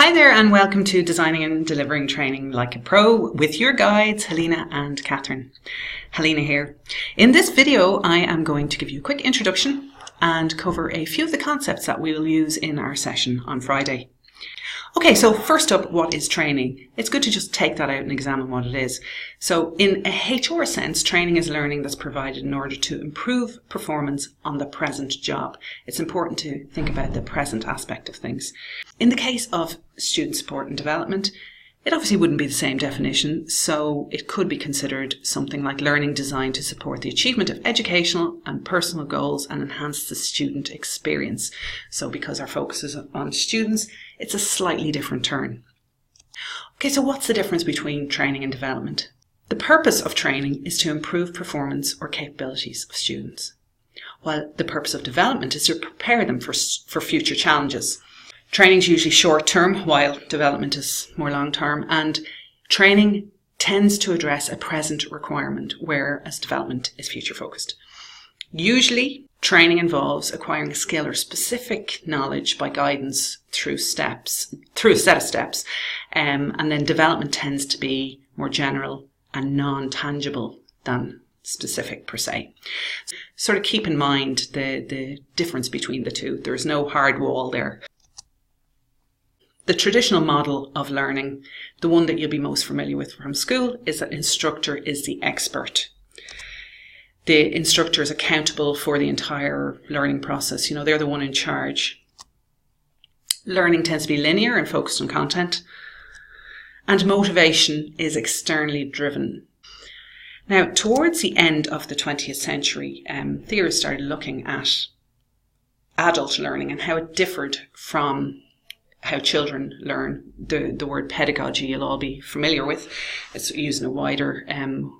Hi there and welcome to Designing and Delivering Training Like a Pro with your guides Helena and Catherine. Helena here. In this video I am going to give you a quick introduction and cover a few of the concepts that we'll use in our session on Friday. Okay, so first up, what is training? It's good to just take that out and examine what it is. So in a HR sense, training is learning that's provided in order to improve performance on the present job. It's important to think about the present aspect of things. In the case of student support and development, it obviously wouldn't be the same definition, so it could be considered something like learning designed to support the achievement of educational and personal goals and enhance the student experience. So because our focus is on students, it's a slightly different turn. Okay, so what's the difference between training and development? The purpose of training is to improve performance or capabilities of students, while the purpose of development is to prepare them for future challenges. Training is usually short-term, while development is more long-term, and training tends to address a present requirement, whereas development is future-focused. Usually, training involves acquiring a skill or specific knowledge by guidance through a set of steps, and then development tends to be more general and non-tangible than specific per se. Sort of keep in mind the difference between the two. There is no hard wall there. The traditional model of learning, the one that you'll be most familiar with from school, is that instructor is the expert. The instructor is accountable for the entire learning process. You know, they're the one in charge. Learning tends to be linear and focused on content. And motivation is externally driven. Now, towards the end of the 20th century, theorists started looking at adult learning and how it differed from how children learn. The word pedagogy you'll all be familiar with. It's used in a wider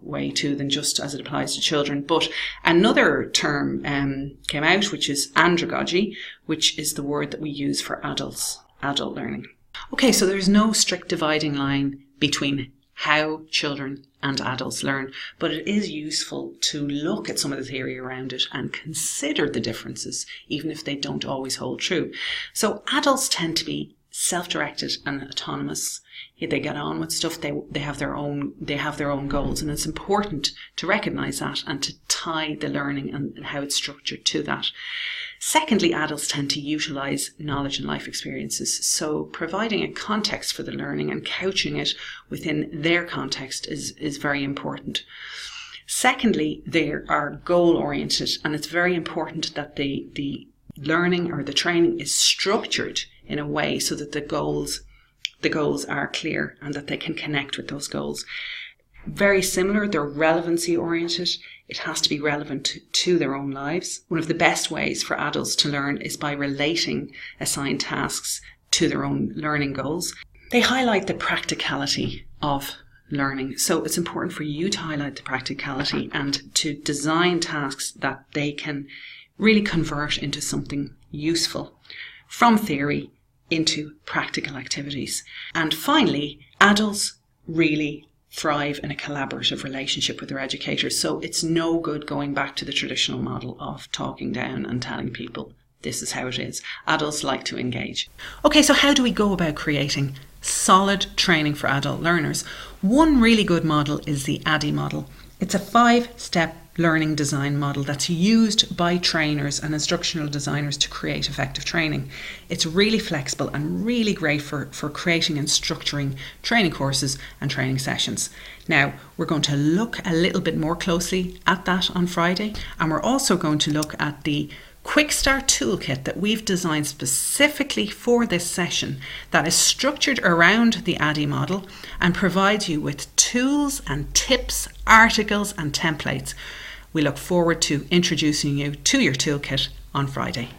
way too than just as it applies to children. But another term came out, which is andragogy, which is the word that we use for adult learning. Okay, so there's no strict dividing line between how children and adults learn, but it is useful to look at some of the theory around it and consider the differences, even if they don't always hold true. So adults tend to be self-directed and autonomous. They get on with stuff. They have their own goals, and it's important to recognize that and to tie the learning and how it's structured to that. Secondly, adults tend to utilize knowledge and life experiences. So providing a context for the learning and couching it within their context is very important. Secondly, they are goal-oriented, and it's very important that the learning or the training is structured in a way so that the goals are clear and that they can connect with those goals. Very similar, they're relevancy oriented. It has to be relevant to their own lives. One of the best ways for adults to learn is by relating assigned tasks to their own learning goals. They highlight the practicality of learning. So it's important for you to highlight the practicality and to design tasks that they can really convert into something useful from theory into practical activities. And finally, adults really thrive in a collaborative relationship with their educators. So it's no good going back to the traditional model of talking down and telling people this is how it is. Adults like to engage. Okay, so how do we go about creating solid training for adult learners? One really good model is the ADDIE model. It's a 5-step learning design model that's used by trainers and instructional designers to create effective training. It's really flexible and really great for creating and structuring training courses and training sessions. Now, we're going to look a little bit more closely at that on Friday, and we're also going to look at the Quick Start Toolkit that we've designed specifically for this session that is structured around the ADDIE model and provides you with tools and tips, articles and templates. We look forward to introducing you to your toolkit on Friday.